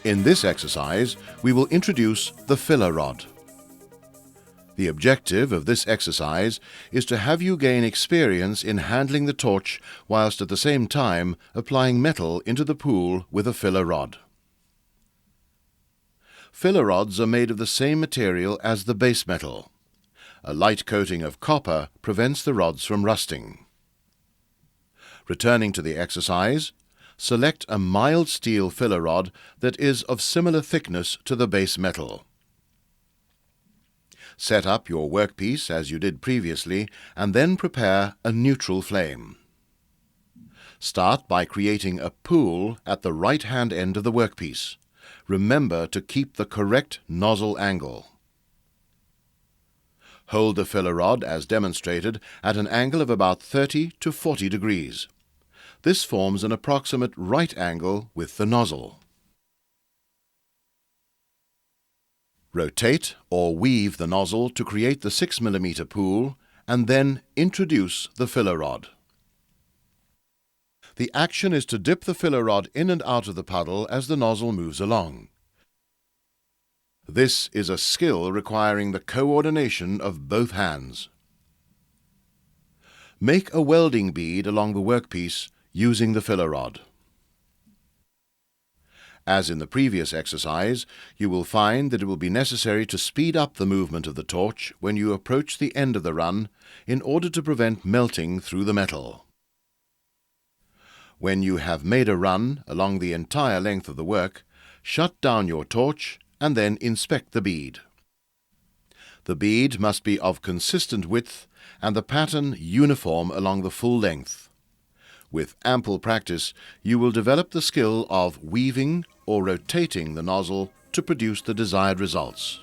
In this exercise, we will introduce the filler rod. The objective of this exercise is to have you gain experience in handling the torch whilst at the same time applying metal into the pool with a filler rod. Filler rods are made of the same material as the base metal. A light coating of copper prevents the rods from rusting. Returning to the exercise, select a mild steel filler rod that is of similar thickness to the base metal. Set up your workpiece as you did previously and then prepare a neutral flame. Start by creating a pool at the right-hand end of the workpiece. Remember to keep the correct nozzle angle. Hold the filler rod as demonstrated at an angle of about 30 to 40 degrees. This forms an approximate right angle with the nozzle. Rotate or weave the nozzle to create the 6 mm pool and then introduce the filler rod. The action is to dip the filler rod in and out of the puddle as the nozzle moves along. This is a skill requiring the coordination of both hands. Make a welding bead along the workpiece using the filler rod. As in the previous exercise, you will find that it will be necessary to speed up the movement of the torch when you approach the end of the run in order to prevent melting through the metal. When you have made a run along the entire length of the work, shut down your torch and then inspect the bead. The bead must be of consistent width and the pattern uniform along the full length. With ample practice, you will develop the skill of weaving or rotating the nozzle to produce the desired results.